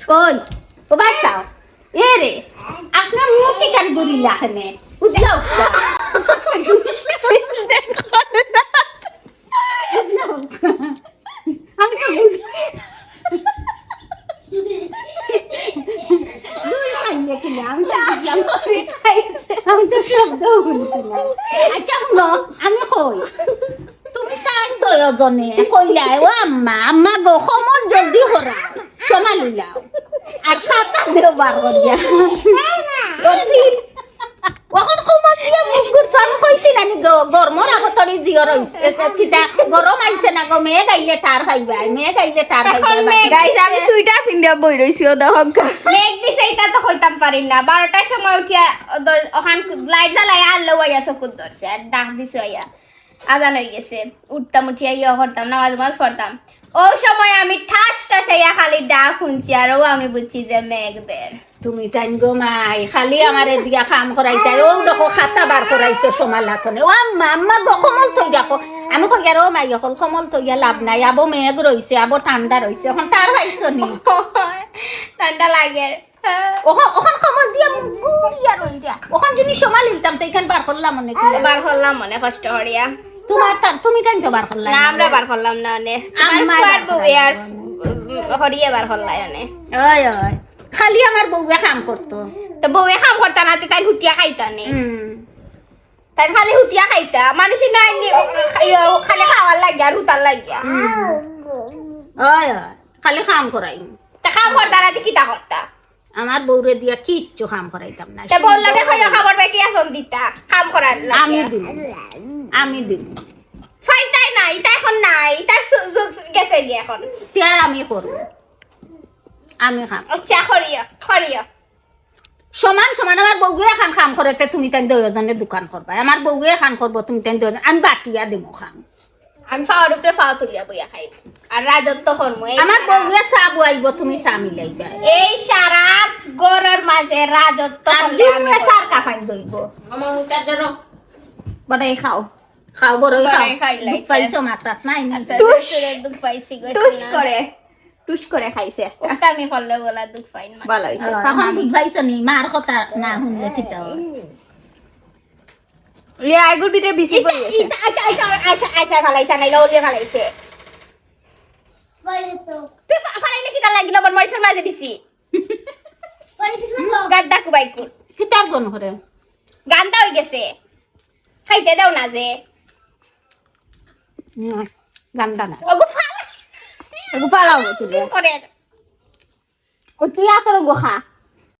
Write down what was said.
ওই ও বাসাও এ রে আপনার মুখে গান বলিলা এখানে বুঝলাও আমি তো আমি তো শব্দ বলছিলাম আচ্ছা শুনো আমি কই তুমি তাই দয়জনে কইলাই ও আম্মা আম্মা গো সমল জলদি হরা সমালিলাও আর খাতা দেবার করিয়া ওখন সমল দিয়া মুখ করছ আমি কইছি নানি গরমর আগতরি জিও রইছে কিতা গরম আইছে না গো মেয়ে গাইলে তার খাইবাই মেয়ে গাইলে তার খাইবাই গাইস আমি সুইটার পিন্দিয়া বই রইছি ও দেখো মেঘ দিছে এটা তো কইতাম পারি না 12টার সময় উঠিয়া ওখান লাইট জ্বালাই আল্লাহ আইয়া চকুত ধরছে আর ডাক দিছে আইয়া আজান হয়ে গেছে উঠতাম উঠিয়া ইয়া করতাম নামাজ মাজ পড়তাম ওই সময় আমি ঠাস ঠাস আইয়া খালি ডাক শুনছি আর ও আমি বুঝছি যে মেঘদের তুমি তাই গো মাই খালি আমারে দিয়া কাম করাইতাই ও দেখো খাতা বার করাইছে সমালাতনে ও আম্মা আম্মা গো কমল থই দেখো আমি কই আর ও মাই এখন কমল থইয়া লাভ নাই আবো মেঘ রইছে আবো ঠান্ডা রইছে এখন তার খাইছো নি ঠান্ডা লাগে ওখান কমল দিয়া গুড়িয়া রইয়া ওখান যদি সমাল ইলতাম তো এখান বার করলাম মনে কি বার করলাম মনে কষ্ট করিয়া তোমার তুমি তাই তো বার করলাম না আমরা বার করলাম না অনে আমার ফুয়ার বউ আর হরিয়ে বার করলাই অনে ওই ওই খালি আমার বউয়ে কাম করতো তো বউয়ে কাম করতা না তাই হুতিয়া খাইতা নে তাই খালি হুতিয়া খাইতা মানুষ নাই খালি খাওয়ার লাগিয়া আর হুতার লাগিয়া ওই ওই খালি কাম করাই তা কাম করতা না কিতা করতা আমার বউরে দিয়া কিচ্ছু কাম করাইতাম না তা বল লাগে খাইয়া খাবার বেটি আসন দিতা কাম করার আমি দিব ফাইতাই নাই তা এখন নাই তার সুযোগ গেছে গিয়ে এখন তার আমি করব আমি খাম আচ্ছা খরিয়া সমান সমান আমার বউয়ে খান কাম করতে তুমি তাই দুজনে দোকান করবা আমার বউয়ে খান করব তুমি তাই দুজন আমি বাটিয়া দিব খাম আমি ফাওয়ার উপরে ফাওয়া তুলিয়া বইয়া খাই আর রাজত্ব হরমু আমার বউয়ে চা বুয়াইব তুমি চা মিলাইবা এই সারা গরর মাঝে রাজত্ব আর জুমে সার কাফাই দইব আমার উতার ধরো বড়াই খাও খাও বড়ই খাও দুধ পাইছো মাত্রাত নাই দুধ পাইছি টুস করে খাইছে ওটা আমি করলে বলা দুধ পাই না ভালো হইছে তখন দুধ পাইছো নি মার কথা না শুনলে কিতা রিয়া আইগুর ভিতরে বেশি পড়ে গেছে আচ্ছা ফালাইছা নাই ললিয়ে ফালাইছে তুই ফালাইলে কি তার লাগিল বড় মরিসের মাঝে দিছি গাদ্দা কুবাইকুর কিতার কোন করে গান্দা হয়ে গেছে খাইতে দাও না যে গান্দা না ওগো ফালা ওগো পালাও তুমি করে ও তুই আতর গো খা